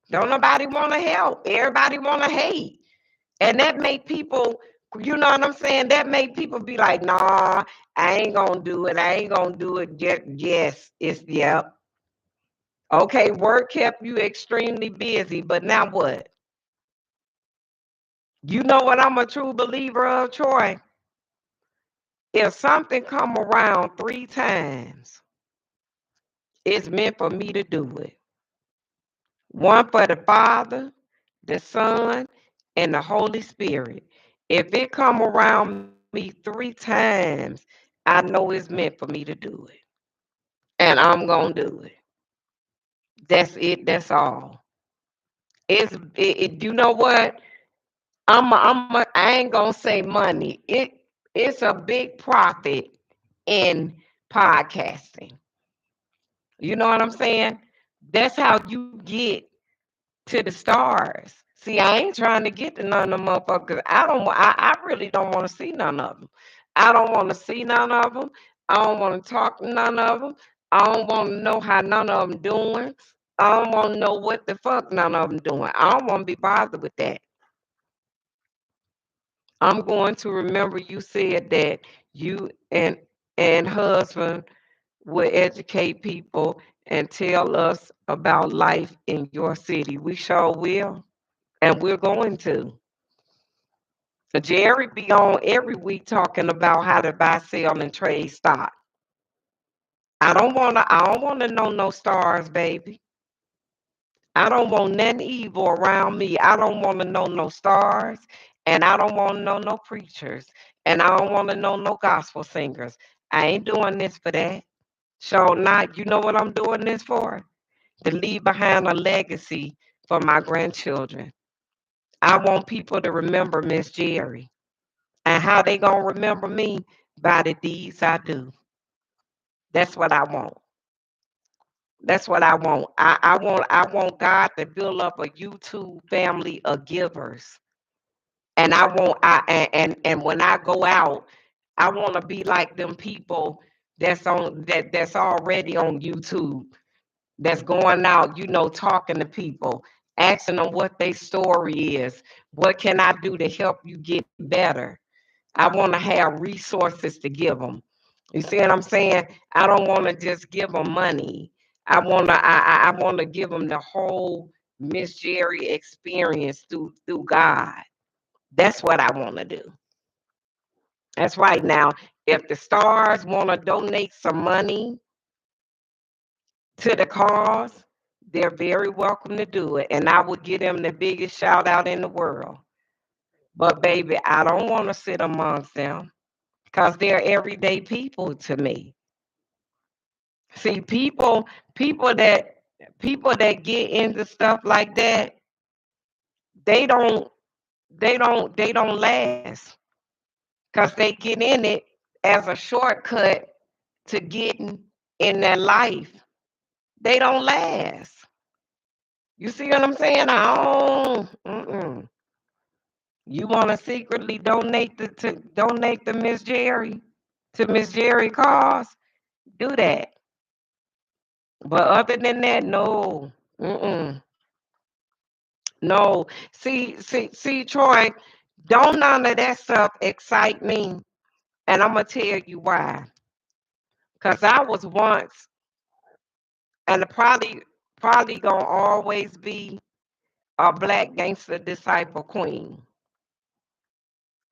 Don't nobody want to help. Everybody want to hate. And that make people, you know what I'm saying? That make people be like, nah, I ain't gonna do it. I ain't gonna do it. Yes, it's yep. Okay, work kept you extremely busy, but now what? You know what I'm a true believer of, Troy? If something come around 3 times, it's meant for me to do it. One for the Father, the Son, and the Holy Spirit. If it come around me 3 times, I know it's meant for me to do it. And I'm gonna do it. That's it, that's all. You know what? I ain't gonna say money. It's a big profit in podcasting. You know what I'm saying? That's how you get to the stars. See, I ain't trying to get to none of them motherfuckers. I really don't want to see none of them. I don't want to see none of them. I don't want to talk to none of them. I don't want to know how none of them doing. I don't want to know what the fuck none of them doing. I don't want to be bothered with that. I'm going to remember you said that you and husband will educate people and tell us about life in your city. We sure will. And we're going to. Jerry be on every week talking about how to buy, sell, and trade stock. I don't wanna know no stars, baby. I don't want nothing evil around me. I don't wanna know no stars, and I don't wanna know no preachers, and I don't wanna know no gospel singers. I ain't doing this for that. So not, you know what I'm doing this for? To leave behind a legacy for my grandchildren. I want people to remember Miss Jerry. And how they gonna remember me? By the deeds I do. That's what I want. That's what I want. I want God to build up a YouTube family of givers. And I want and when I go out, I want to be like them people that's already on YouTube, that's going out, talking to people, asking them what their story is. What can I do to help you get better? I want to have resources to give them. You see what I'm saying? I don't want to just give them money. I want to give them the whole Miss Jerry experience through God. That's what I want to do. That's right. Now, if the stars want to donate some money to the cause, they're very welcome to do it. And I would give them the biggest shout out in the world. But baby, I don't want to sit amongst them because they're everyday people to me. See, people that get into stuff like that, they don't they don't last because they get in it as a shortcut to getting in their life. They don't last. You see what I'm saying? You want to secretly donate to Miss Jerry, to Miss Jerry cause? Do that. But other than that, no. Mm-mm. No. See, Troy, don't none of that stuff excite me. And I'm gonna tell you why. Cause I was once, and probably gonna always be a black gangster disciple queen.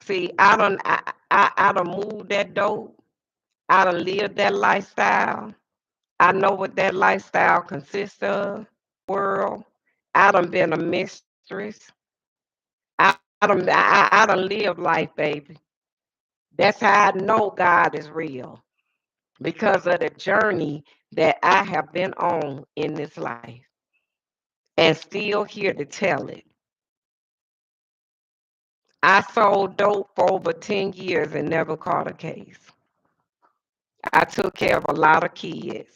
See, I done moved that dope. I done lived that lifestyle. I know what that lifestyle consists of. World. I done been a mistress. I done lived life, baby. That's how I know God is real. Because of the journey that I have been on in this life. And still here to tell it. I sold dope for over 10 years and never caught a case. I took care of a lot of kids.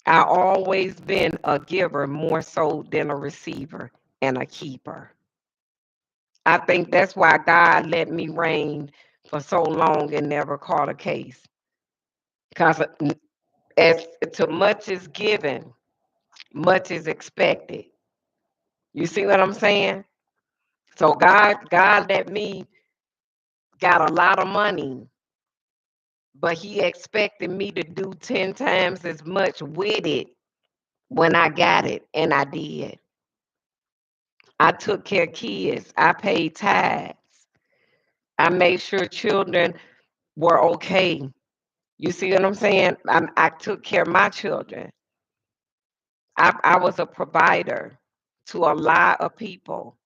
I always been a giver more so than a receiver and a keeper. I think that's why God let me reign for so long and never caught a case. Because as to much is given, much is expected. You see what I'm saying? So God let me got a lot of money, but he expected me to do 10 times as much with it when I got it, and I did. I took care of kids. I paid tithes. I made sure children were okay. You see what I'm saying? I took care of my children. I was a provider to a lot of people,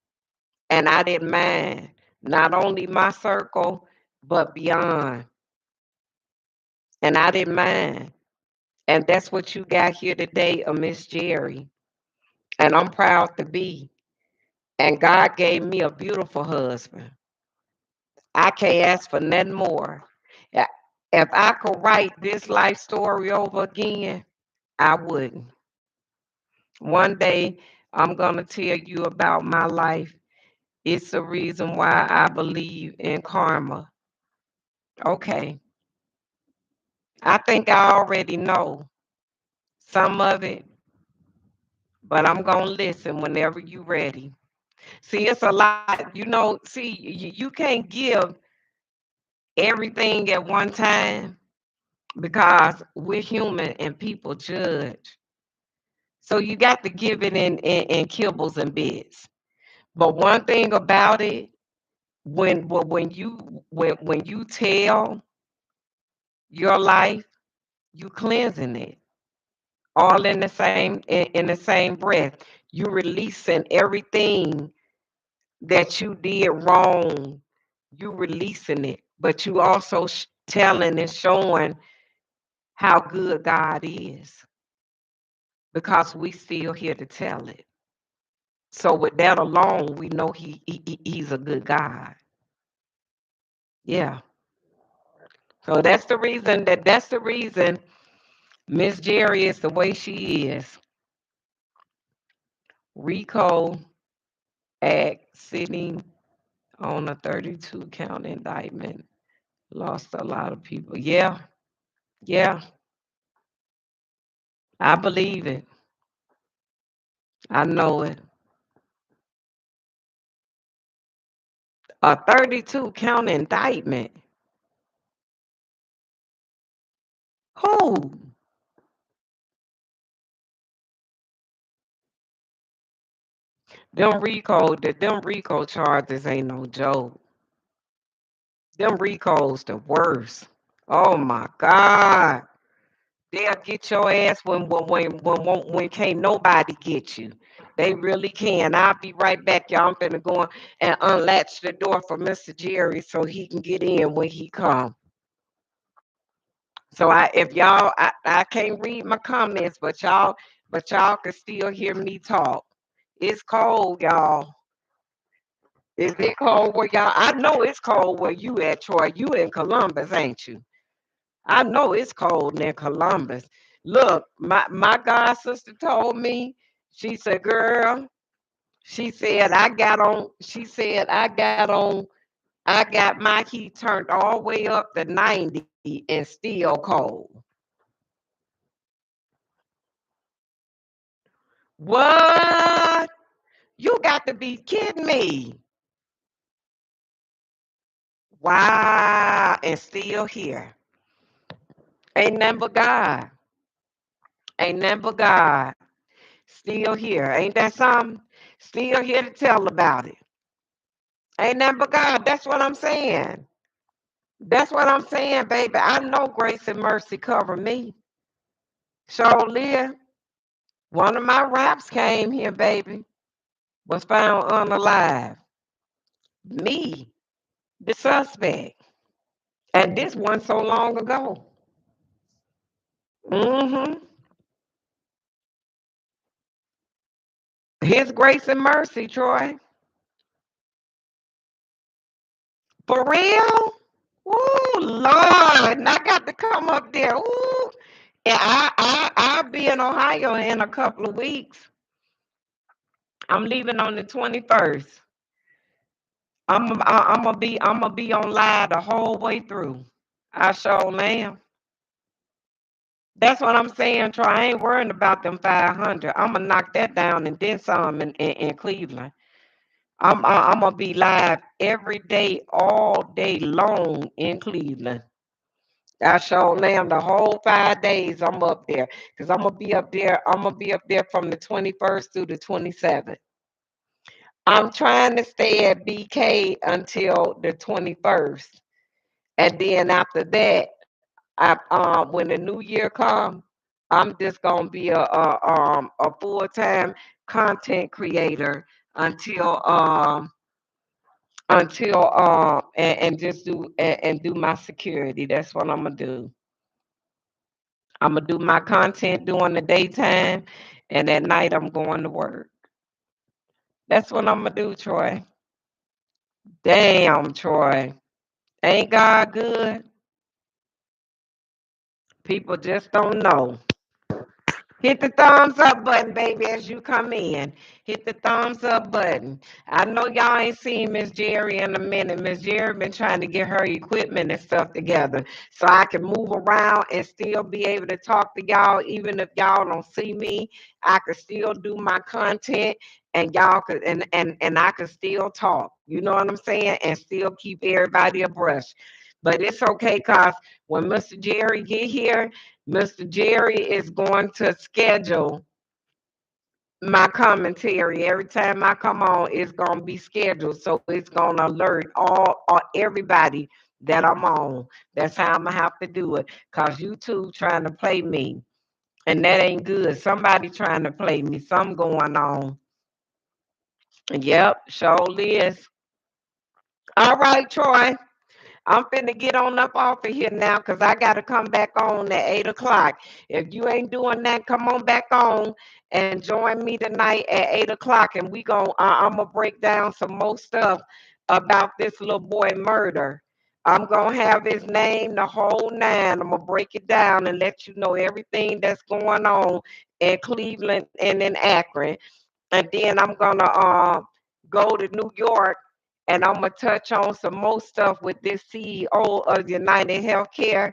and I didn't mind not only my circle, but beyond. And I didn't mind. And that's what you got here today, a Miss Jerry. And I'm proud to be. And God gave me a beautiful husband. I can't ask for nothing more. Yeah, if I could write this life story over again, I wouldn't. One day, I'm going to tell you about my life. It's the reason why I believe in karma. Okay. I think I already know some of it, but I'm going to listen whenever you're ready. See, it's a lot. See, you can't give everything at one time because we're human and people judge. So you got to give it in kibbles and bits. But one thing about it, when you tell your life, you cleansing it all in the same breath. You releasing everything that you did wrong. You releasing it, but you also telling and showing how good God is because we still here to tell it. So with that alone, we know he's a good God. Yeah. So that's the reason Miss Jerry is the way she is. Rico act sitting on a 32 count indictment. Lost a lot of people. Yeah, yeah, I believe it. I know it. A 32 count indictment. Who? Them RICO charges ain't no joke. Them RICO's the worst. Oh my God. They'll get your ass when can't nobody get you. They really can. I'll be right back, y'all. I'm finna go and unlatch the door for Mr. Jerry so he can get in when he come. So if y'all I can't read my comments, but y'all can still hear me talk. It's cold, y'all. Is it cold where y'all? I know it's cold where you at, Troy. You in Columbus, ain't you? I know it's cold in Columbus. Look, my god sister told me, she said, girl, I got my heat turned all the way up to 90 and still cold. What? You got to be kidding me. Wow, and still here. Ain't nothing but God. Ain't nothing but God. Still here. Ain't that something? Still here to tell about it. Ain't nothing but God. That's what I'm saying. That's what I'm saying, baby. I know grace and mercy cover me. Leah, one of my raps came here, baby, was found unalive. Me, the suspect. And this one so long ago. Mm-hmm. His grace and mercy, Troy. For real? Ooh, Lord. And I got to come up there. Ooh. And I'll be in Ohio in a couple of weeks. I'm leaving on the 21st. I'm gonna be on live the whole way through. I sure am. That's what I'm saying, Troy. I ain't worrying about them 500. I'm gonna knock that down and then some in Cleveland. I'm gonna be live every day, all day long in Cleveland. I sure am. The whole 5 days I'm up there because I'm gonna be up there. I'm gonna be up there from the 21st through the 27th. I'm trying to stay at BK until the 21st, and then after that, when the new year comes, I'm just gonna be a full-time content creator until and just do my security. That's what I'm gonna do. I'm gonna do my content during the daytime, and at night I'm going to work. That's what I'm gonna do, Troy. Damn, Troy. Ain't God good? People just don't know. Hit the thumbs up button, baby, as you come in. Hit the thumbs up button. I know y'all ain't seen Miss Jerry in a minute. Miss Jerry been trying to get her equipment and stuff together so I can move around and still be able to talk to y'all. Even if y'all don't see me, I could still do my content and y'all could and I could still talk. You know what I'm saying? And still keep everybody abreast. But it's okay, cause when Mr. Jerry get here, Mr. Jerry is going to schedule my commentary. Every time I come on, it's going to be scheduled. So it's going to alert all everybody that I'm on. That's how I'm going to have to do it. Because YouTube trying to play me. And that ain't good. Somebody trying to play me. Something going on. Yep, sure is. All right, Troy. I'm finna get on up off of here now because I got to come back on at 8 o'clock. If you ain't doing that, come on back on and join me tonight at 8 o'clock. And I'm going to break down some more stuff about this little boy murder. I'm going to have his name, the whole nine. I'm going to break it down and let you know everything that's going on in Cleveland and in Akron. And then I'm going to go to New York and I'm gonna touch on some more stuff with this CEO of United Healthcare.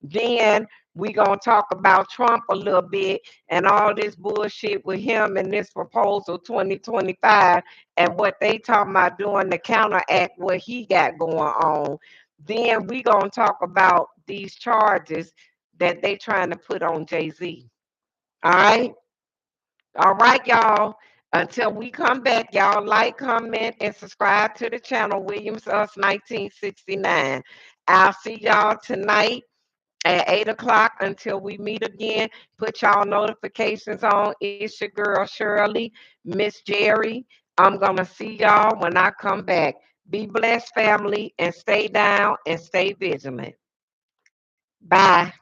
Then we gonna talk about Trump a little bit and all this bullshit with him and this proposal 2025 and what they talking about doing to counteract what he got going on. Then we gonna talk about these charges that they trying to put on Jay-Z. All right. All right, y'all. Until we come back, y'all like, comment, and subscribe to the channel Williams Us 1969. I'll see y'all tonight at 8 o'clock until we meet again. Put y'all notifications on. It's your girl Shirley, Miss Jerry. I'm going to see y'all when I come back. Be blessed, family, and stay down and stay vigilant. Bye.